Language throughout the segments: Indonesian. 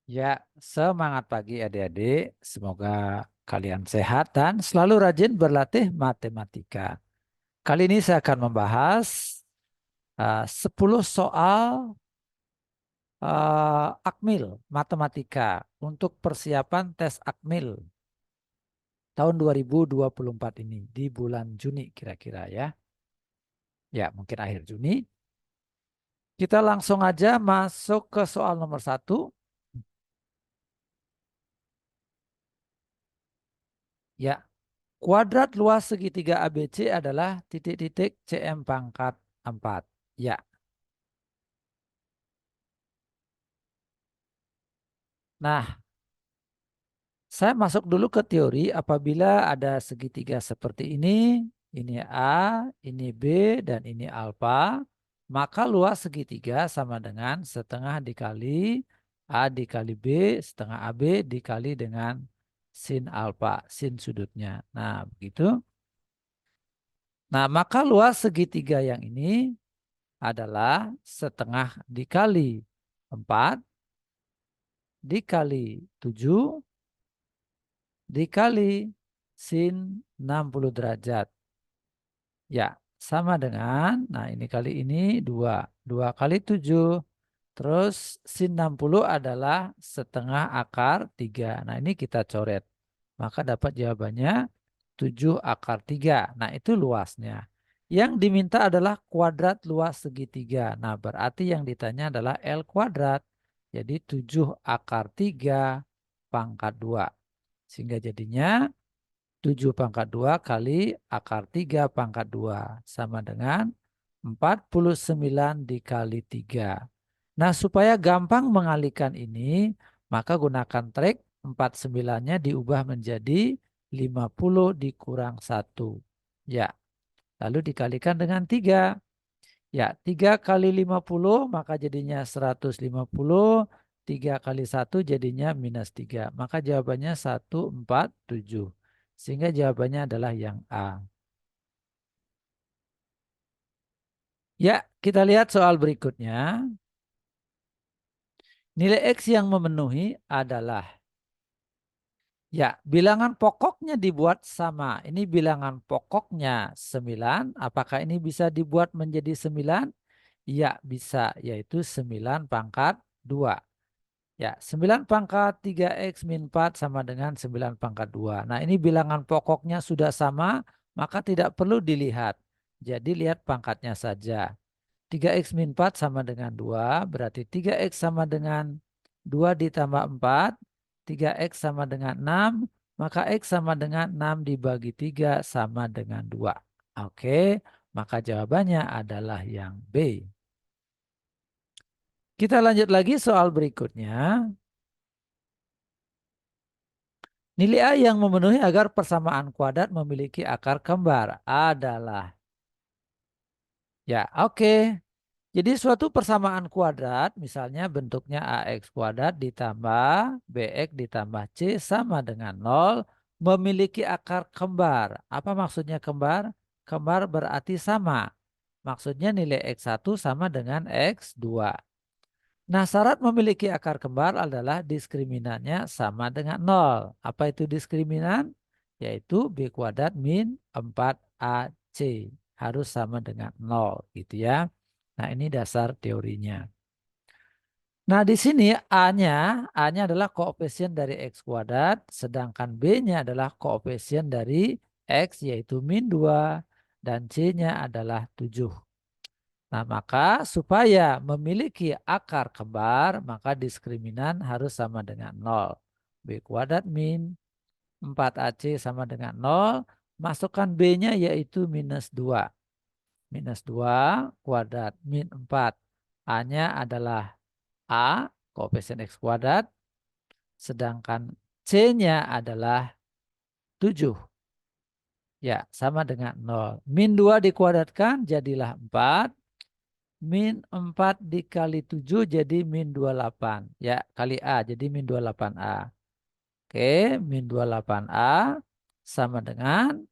Ya, semangat pagi adik-adik. Semoga kalian sehat dan selalu rajin berlatih matematika. Kali ini saya akan membahas 10 soal Akmil matematika untuk persiapan tes Akmil tahun 2024 ini di bulan Juni kira-kira ya. Ya, mungkin akhir Juni. Kita langsung aja masuk ke soal nomor 1. Ya, kuadrat luas segitiga ABC adalah titik-titik CM pangkat 4. Ya, nah saya masuk dulu ke teori apabila ada segitiga seperti ini A, ini B, dan ini alfa, maka luas segitiga sama dengan setengah dikali A dikali B, setengah AB dikali dengan sin alfa, sin sudutnya. Nah, begitu. Nah, maka luas segitiga yang ini adalah setengah dikali 4 dikali 7 dikali sin 60 derajat. Ya, sama dengan, nah ini kali ini 2. 2 kali 7. Terus sin 60 adalah setengah akar 3. Nah ini kita coret. Maka dapat jawabannya 7 akar 3. Nah itu luasnya. Yang diminta adalah kuadrat luas segitiga. Nah berarti yang ditanya adalah L kuadrat. Jadi 7 akar 3 pangkat 2. Sehingga jadinya 7 pangkat 2 kali akar 3 pangkat 2. Sama dengan 49 dikali 3. Nah, supaya gampang mengalihkan ini, maka gunakan trik 49-nya diubah menjadi 50 dikurang 1. Ya, lalu dikalikan dengan 3. Ya, 3 kali 50 maka jadinya 150. 3 kali 1 jadinya minus 3. Maka jawabannya 147. Sehingga jawabannya adalah yang A. Ya, kita lihat soal berikutnya. Nilai X yang memenuhi adalah, ya, bilangan pokoknya dibuat sama. Ini bilangan pokoknya 9. Apakah ini bisa dibuat menjadi 9? Ya, bisa, yaitu 9 pangkat 2. Ya, 9 pangkat 3X min 4 sama dengan 9 pangkat 2. Nah, ini bilangan pokoknya sudah sama, maka tidak perlu dilihat. Jadi, lihat pangkatnya saja. 3X min 4 sama dengan 2, berarti 3X sama dengan 2 ditambah 4, 3X sama dengan 6, maka X sama dengan 6 dibagi 3 sama dengan 2. Oke, maka jawabannya adalah yang B. Kita lanjut lagi soal berikutnya. Nilai A yang memenuhi agar persamaan kuadrat memiliki akar kembar adalah, ya, oke. Jadi suatu persamaan kuadrat, misalnya bentuknya AX kuadrat ditambah BX ditambah C sama dengan 0, memiliki akar kembar. Apa maksudnya kembar? Kembar berarti sama. Maksudnya nilai X1 sama dengan X2. Nah, syarat memiliki akar kembar adalah diskriminannya sama dengan 0. Apa itu diskriminan? Yaitu B kuadrat min 4AC. Harus sama dengan 0 gitu ya. Nah, ini dasar teorinya. Nah, di sini A-nya adalah koefisien dari X kuadrat, sedangkan B-nya adalah koefisien dari X yaitu min 2 dan C-nya adalah 7. Nah, maka supaya memiliki akar kembar, maka diskriminan harus sama dengan 0. B kuadrat min 4AC sama dengan 0. Masukkan B-nya yaitu minus 2. Minus 2 kuadrat min 4. A-nya adalah A, koefisien X kuadrat. Sedangkan C-nya adalah 7. Ya, sama dengan 0. Min 2 dikuadratkan jadilah 4. Min 4 dikali 7 jadi min 28. Ya, kali A jadi min 28A. Oke, min 28A sama dengan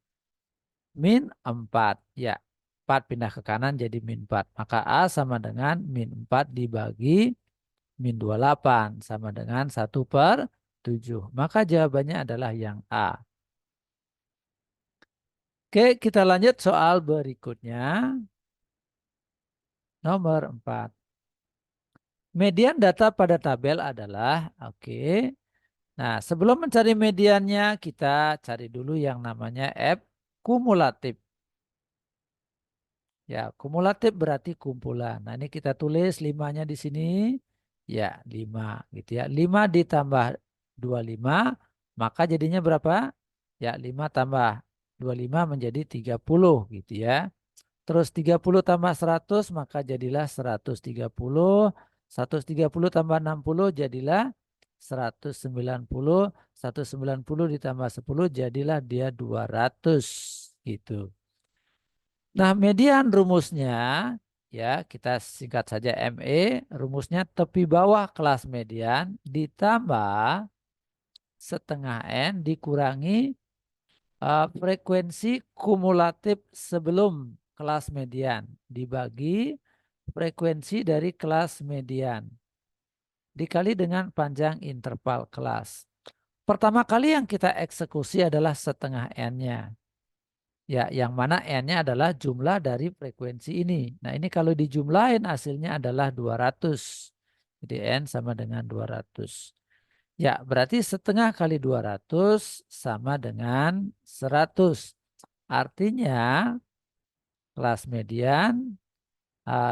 min 4. Ya, 4 pindah ke kanan jadi min 4. Maka A sama dengan min 4 dibagi min 28 sama dengan 1/7. Maka jawabannya adalah yang A. Oke, kita lanjut soal berikutnya. Nomor 4. Median data pada tabel adalah, oke. Nah, sebelum mencari mediannya, kita cari dulu yang namanya F kumulatif. Ya, kumulatif berarti kumpulan. Nah, ini kita tulis 5-nya di sini. Ya, 5 gitu ya. 5 ditambah 25, maka jadinya berapa? Ya, 5 tambah 25 menjadi 30 gitu ya. Terus 30 tambah 100 maka jadilah 130. 130 tambah 60 jadilah 190. 190 ditambah 10 jadilah dia 200 gitu. Nah, median rumusnya ya kita singkat saja ME. Rumusnya tepi bawah kelas median ditambah setengah N dikurangi frekuensi kumulatif sebelum kelas median dibagi frekuensi dari kelas median dikali dengan panjang interval kelas. Pertama kali yang kita eksekusi adalah setengah N-nya. Ya, yang mana N-nya adalah jumlah dari frekuensi ini. Nah, ini kalau dijumlahin hasilnya adalah 200. Jadi N sama dengan 200. Ya, berarti setengah kali 200 sama dengan 100. Artinya kelas median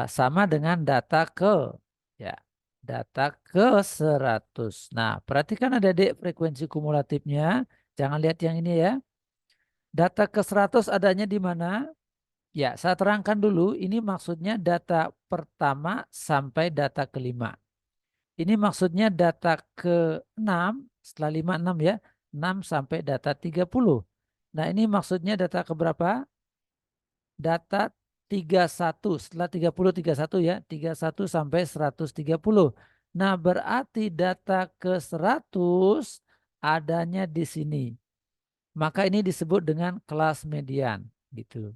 sama dengan data ke, ya, data ke 100. Nah, perhatikan ada di frekuensi kumulatifnya. Jangan lihat yang ini ya. Data ke 100 adanya di mana? Ya, saya terangkan dulu. Ini maksudnya data pertama sampai data kelima. Ini maksudnya data ke-6 setelah 5 6 ya. 6 sampai data 30. Nah, ini maksudnya data ke berapa? Data 31 setelah 30 31 ya. 31 sampai 130. Nah, berarti data ke 100 adanya di sini. Maka ini disebut dengan kelas median gitu.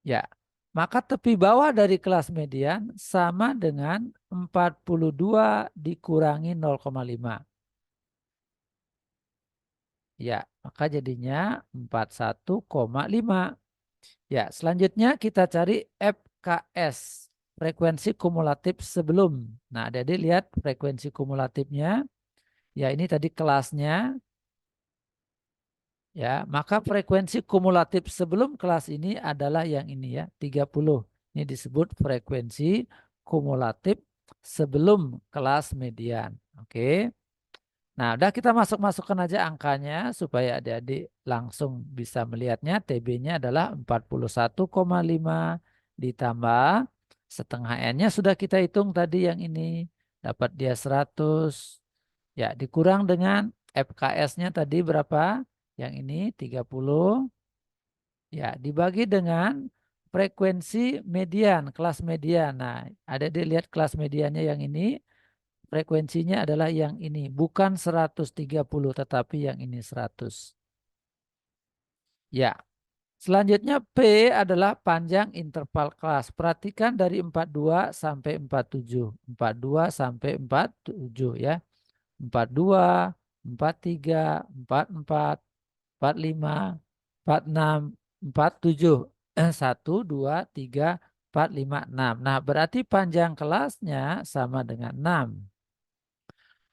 Ya, maka tepi bawah dari kelas median sama dengan 42 dikurangi 0,5. Ya, maka jadinya 41,5. Ya, selanjutnya kita cari FKS, frekuensi kumulatif sebelum. Nah, jadi lihat frekuensi kumulatifnya. Ya, ini tadi kelasnya. Ya, maka frekuensi kumulatif sebelum kelas ini adalah yang ini ya, 30. Ini disebut frekuensi kumulatif sebelum kelas median. Oke. Nah, udah kita masukkan aja angkanya supaya adik-adik langsung bisa melihatnya. TB-nya adalah 41,5 ditambah setengah N-nya sudah kita hitung tadi yang ini. Dapat dia 100. Ya, dikurang dengan FKS-nya tadi berapa? Yang ini 30. Ya, dibagi dengan frekuensi median, kelas median. Nah, ada dilihat kelas mediannya yang ini, frekuensinya adalah yang ini. Bukan 130, tetapi yang ini 100. Ya, selanjutnya P adalah panjang interval kelas. Perhatikan dari 42 sampai 47. 42 sampai 47 ya. 42, 43, 44, 45, 46, 47. 1, 2, 3, 4, 5, 6. Nah, berarti panjang kelasnya sama dengan 6.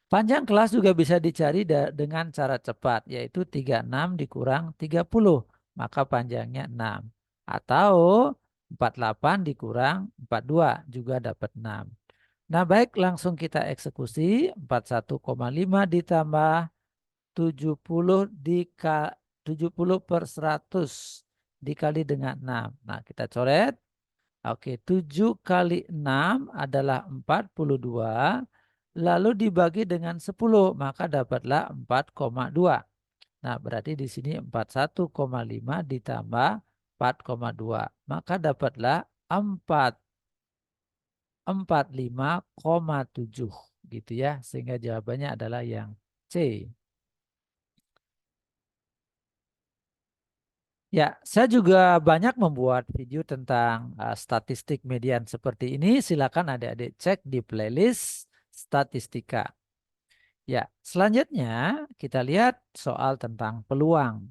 Panjang kelas juga bisa dicari dengan cara cepat, yaitu 36 dikurang 30. Maka panjangnya 6. Atau 48 dikurang 42 juga dapat 6. Nah, baik langsung kita eksekusi. 41,5 ditambah 70 70 per 100 dikali dengan 6. Nah, kita coret. Oke, 7 kali 6 adalah 42. Lalu dibagi dengan 10, maka dapatlah 4,2. Nah, berarti di sini 41,5 ditambah 4,2. Maka dapatlah 45,7 gitu ya. Sehingga jawabannya adalah yang C. Ya, saya juga banyak membuat video tentang statistik median seperti ini. Silakan adik-adik cek di playlist statistika. Ya, selanjutnya kita lihat soal tentang peluang.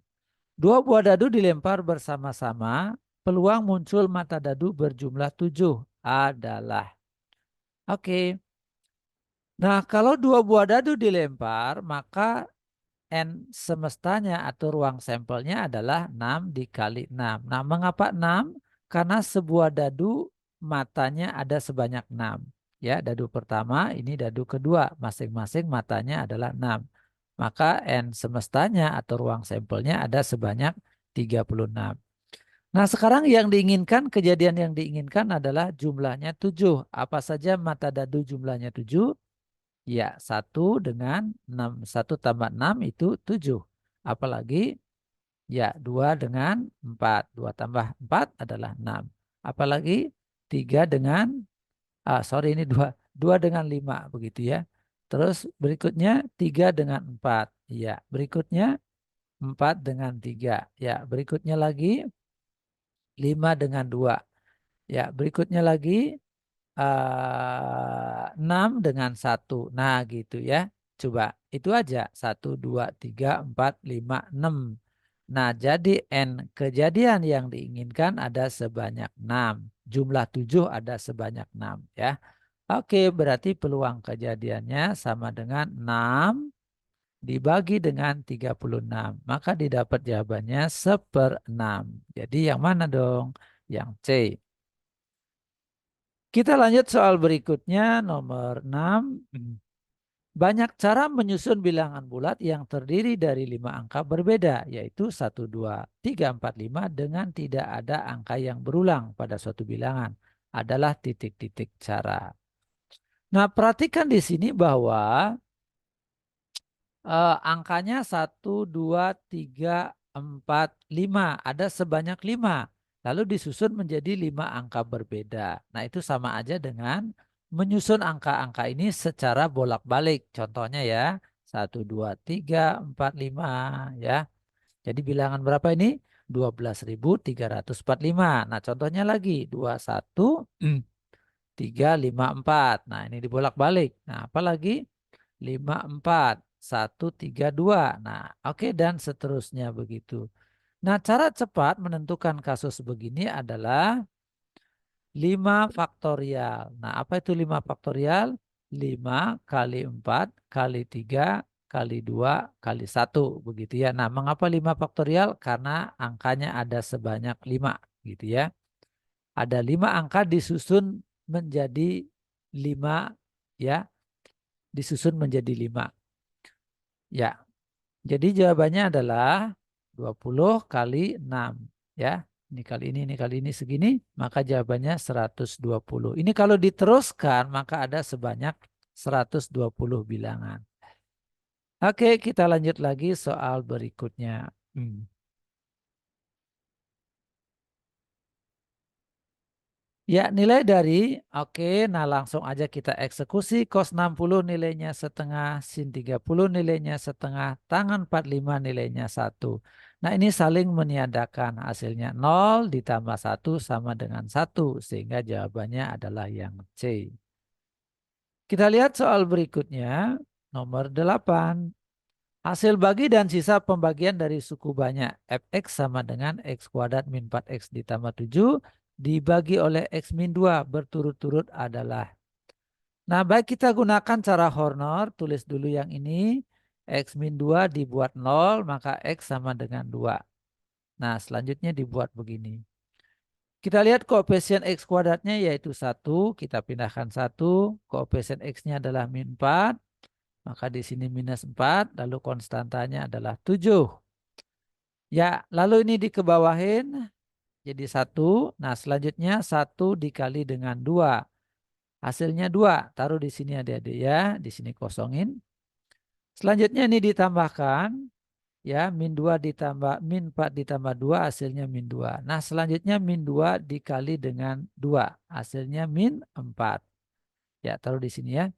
Dua buah dadu dilempar bersama-sama, peluang muncul mata dadu berjumlah 7 adalah. Oke. Nah, kalau dua buah dadu dilempar, maka N semestanya atau ruang sampelnya adalah 6 dikali 6. Nah, mengapa 6? Karena sebuah dadu matanya ada sebanyak 6. Ya, dadu pertama, ini dadu kedua. Masing-masing matanya adalah 6. Maka N semestanya atau ruang sampelnya ada sebanyak 36. Nah, sekarang yang diinginkan, kejadian yang diinginkan adalah jumlahnya 7. Apa saja mata dadu jumlahnya 7? Ya, 1 dengan 6. 1 tambah 6 itu 7. Apalagi, ya 2 dengan 4. 2 tambah 4 adalah 6. Apalagi 3 dengan, sorry ini 2. 2 dengan 5 begitu ya. Terus berikutnya 3 dengan 4. Ya, berikutnya 4 dengan 3. Ya, berikutnya lagi 5 dengan 2. Ya, berikutnya lagi 6 dengan 1. Nah gitu ya. Coba itu aja. 1, 2, 3, 4, 5, 6. Nah jadi N kejadian yang diinginkan ada sebanyak 6. Jumlah 7 ada sebanyak 6 ya. Oke, berarti peluang kejadiannya sama dengan 6 dibagi dengan 36. Maka didapat jawabannya 1/6. Jadi yang mana dong? Yang C. Kita lanjut soal berikutnya nomor 6. Banyak cara menyusun bilangan bulat yang terdiri dari 5 angka berbeda, yaitu 1, 2, 3, 4, 5 dengan tidak ada angka yang berulang pada suatu bilangan. Adalah titik-titik cara. Nah, perhatikan di sini bahwa angkanya 1, 2, 3, 4, 5. Ada sebanyak 5. Lalu disusun menjadi 5 angka berbeda. Nah itu sama aja dengan menyusun angka-angka ini secara bolak-balik. Contohnya ya 1, 2, 3, 4, 5 ya. Jadi bilangan berapa ini? 12.345. Nah contohnya lagi 21, 3, 5, 4. Nah ini dibolak-balik. Nah apalagi 5, 4, 1, 3, 2. Nah, oke dan seterusnya begitu. Nah, cara cepat menentukan kasus begini adalah 5 faktorial. Nah, apa itu 5 faktorial? 5 kali 4 kali 3 kali 2 kali 1 begitu ya. Nah, mengapa 5 faktorial? Karena angkanya ada sebanyak 5 gitu ya. Ada 5 angka disusun menjadi 5 ya, disusun menjadi 5. Ya, jadi jawabannya adalah 20 kali 6 ya. Ini kali ini segini, maka jawabannya 120. Ini kalau diteruskan maka ada sebanyak 120 bilangan. Oke, kita lanjut lagi soal berikutnya. Ya, nilai dari, oke, nah langsung aja kita eksekusi. Cos 60 nilainya setengah, sin 30 nilainya setengah, tangan 45 nilainya 1. Nah ini saling meniadakan, hasilnya 0 ditambah 1 sama dengan 1. Sehingga jawabannya adalah yang C. Kita lihat soal berikutnya, nomor 8. Hasil bagi dan sisa pembagian dari suku banyak fx sama dengan x kuadrat min 4x ditambah 7 dibagi oleh x min 2 berturut-turut adalah. Nah, baik kita gunakan cara Horner, tulis dulu yang ini. X min 2 dibuat 0, maka x sama dengan 2. Nah, selanjutnya dibuat begini. Kita lihat koefisien x kuadratnya yaitu 1, kita pindahkan 1. Koefisien x-nya adalah min 4. Maka di sini minus 4, lalu konstantanya adalah 7. Ya, lalu ini dikebawahin jadi 1. Nah, selanjutnya 1 dikali dengan 2. Hasilnya 2. Taruh di sini adik-adik ya, di sini kosongin. Selanjutnya ini ditambahkan ya, min 2 ditambah min 4 ditambah 2 hasilnya min 2. Nah, selanjutnya min 2 dikali dengan 2. Hasilnya min 4. Ya, taruh di sini ya.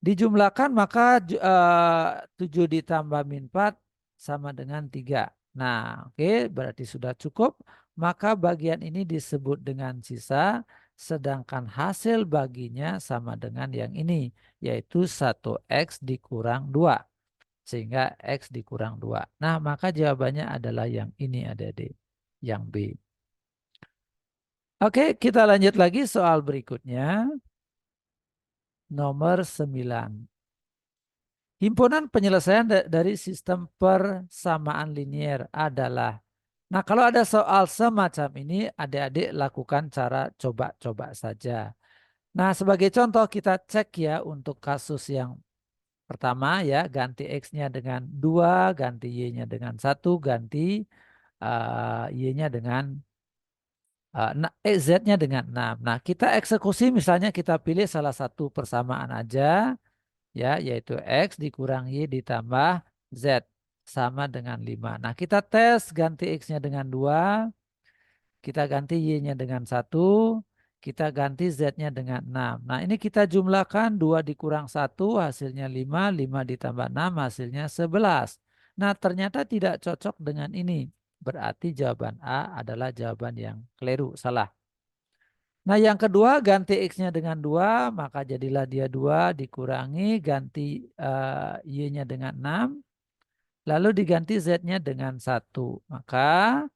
Dijumlahkan maka 7 ditambah min 4 sama dengan 3. Nah, oke, berarti sudah cukup. Maka bagian ini disebut dengan sisa, sedangkan hasil baginya sama dengan yang ini, yaitu 1x dikurang 2. Sehingga X dikurang 2. Nah, maka jawabannya adalah yang ini adik-adik, yang B. Oke, kita lanjut lagi soal berikutnya. Nomor 9. Himpunan penyelesaian dari sistem persamaan linier adalah. Nah, kalau ada soal semacam ini, adik-adik lakukan cara coba-coba saja. Nah, sebagai contoh kita cek ya untuk kasus yang pertama ya, ganti X-nya dengan 2, ganti Y-nya dengan 1, ganti Y-nya dengan Z-nya dengan 6. Nah, kita eksekusi misalnya kita pilih salah satu persamaan aja ya, yaitu X dikurang Y ditambah Z sama dengan 5. Nah, kita tes ganti X-nya dengan 2, kita ganti Y-nya dengan 1, kita ganti Z-nya dengan 6. Nah, ini kita jumlahkan 2 dikurang 1 hasilnya 5, 5 ditambah 6 hasilnya 11. Nah, ternyata tidak cocok dengan ini. Berarti jawaban A adalah jawaban yang keliru, salah. Nah, yang kedua ganti X-nya dengan 2, maka jadilah dia 2 dikurangi ganti Y-nya dengan 6, lalu diganti Z-nya dengan 1. Maka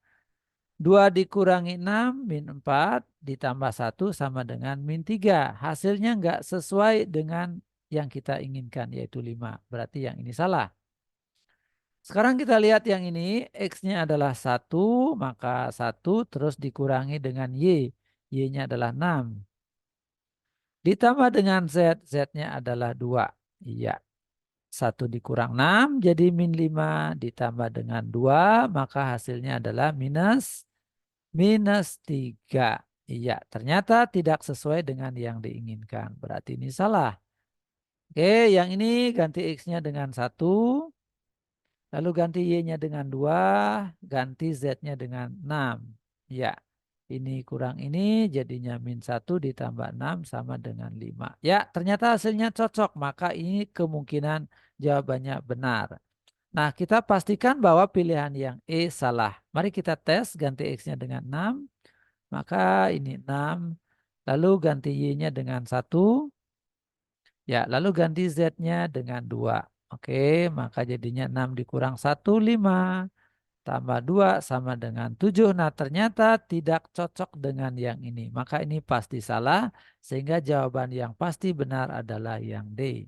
2 dikurangi 6 min 4 ditambah 1 sama dengan min 3. Hasilnya enggak sesuai dengan yang kita inginkan yaitu 5. Berarti yang ini salah. Sekarang kita lihat yang ini, X-nya adalah 1, maka 1 terus dikurangi dengan Y. Y-nya adalah 6. Ditambah dengan Z, Z-nya adalah 2. Iya, 1 dikurang 6 jadi min 5 ditambah dengan 2, maka hasilnya adalah minus 3. Iya, ternyata tidak sesuai dengan yang diinginkan. Berarti ini salah. Oke, yang ini ganti X-nya dengan 1, lalu ganti Y-nya dengan 2, ganti Z-nya dengan 6. Ya, ini kurang ini jadinya min 1 ditambah 6 sama dengan 5. Ya, ternyata hasilnya cocok. Maka ini kemungkinan jawabannya benar. Nah, kita pastikan bahwa pilihan yang E salah. Mari kita tes ganti X-nya dengan 6. Maka ini 6. Lalu ganti Y-nya dengan 1. Ya, lalu ganti Z-nya dengan 2. Oke, maka jadinya 6 dikurang 1, 5. Tambah 2 sama dengan 7. Nah, ternyata tidak cocok dengan yang ini. Maka ini pasti salah. Sehingga jawaban yang pasti benar adalah yang D.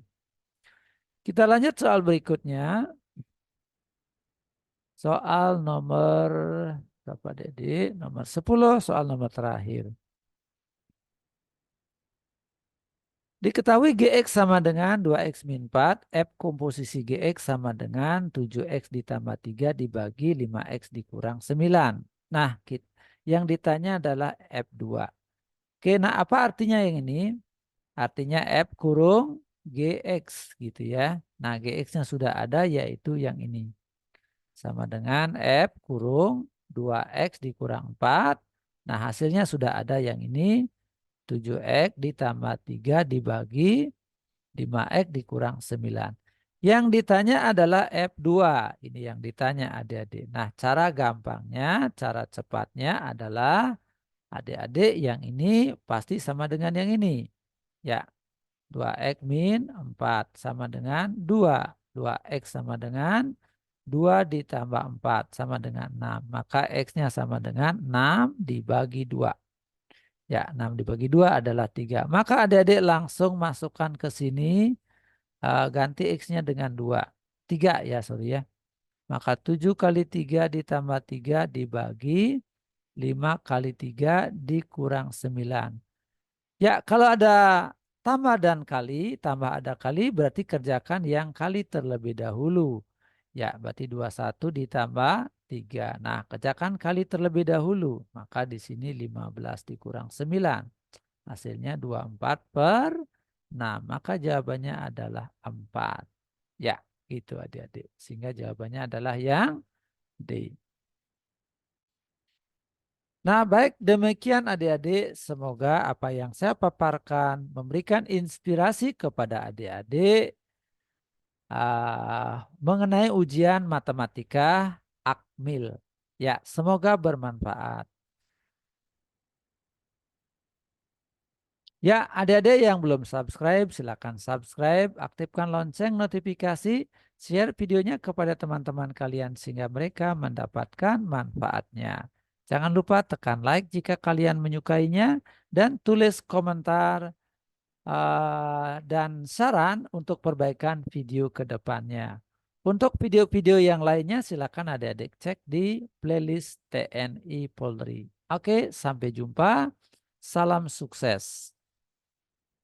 Kita lanjut soal berikutnya. Soal nomor berapa Dede? Nomor 10, soal nomor terakhir. Diketahui Gx sama dengan 2x min 4, F komposisi Gx sama dengan 7x ditambah 3 dibagi 5x dikurang 9. Nah, yang ditanya adalah F2. Oke, nah apa artinya yang ini? Artinya F kurung Gx gitu ya. Nah, Gx-nya sudah ada yaitu yang ini. Sama dengan F kurung 2x dikurang 4. Nah, hasilnya sudah ada yang ini. 7x ditambah 3 dibagi 5x dikurang 9. Yang ditanya adalah F2. Ini yang ditanya adik-adik. Nah, cara gampangnya, cara cepatnya adalah adik-adik yang ini pasti sama dengan yang ini. Ya, 2x min 4 sama dengan 2. 2x sama dengan 2 ditambah 4 sama dengan 6. Maka x-nya sama dengan 6 dibagi 2. Ya, 6 dibagi 2 adalah 3. Maka adik-adik langsung masukkan ke sini, ganti X-nya dengan 2. 3 ya, sorry ya. Maka 7 kali 3 ditambah 3 dibagi 5 kali 3 dikurang 9. Ya, kalau ada tambah ada kali berarti kerjakan yang kali terlebih dahulu. Ya, berarti 21 ditambah 3. Nah, kerjakan kali terlebih dahulu. Maka di sini 15 dikurang 9. Hasilnya 24/6. Maka jawabannya adalah 4. Ya, itu adik-adik. Sehingga jawabannya adalah yang D. Nah, baik demikian adik-adik. Semoga apa yang saya paparkan memberikan inspirasi kepada adik-adik mengenai ujian matematika Akmil. Ya, semoga bermanfaat. Ya, adik-adik yang belum subscribe, silakan subscribe, aktifkan lonceng notifikasi, share videonya kepada teman-teman kalian sehingga mereka mendapatkan manfaatnya. Jangan lupa tekan like jika kalian menyukainya dan tulis komentar dan saran untuk perbaikan video ke depannya. Untuk video-video yang lainnya silakan adik-adik cek di playlist TNI Polri. Oke, sampai jumpa. Salam sukses.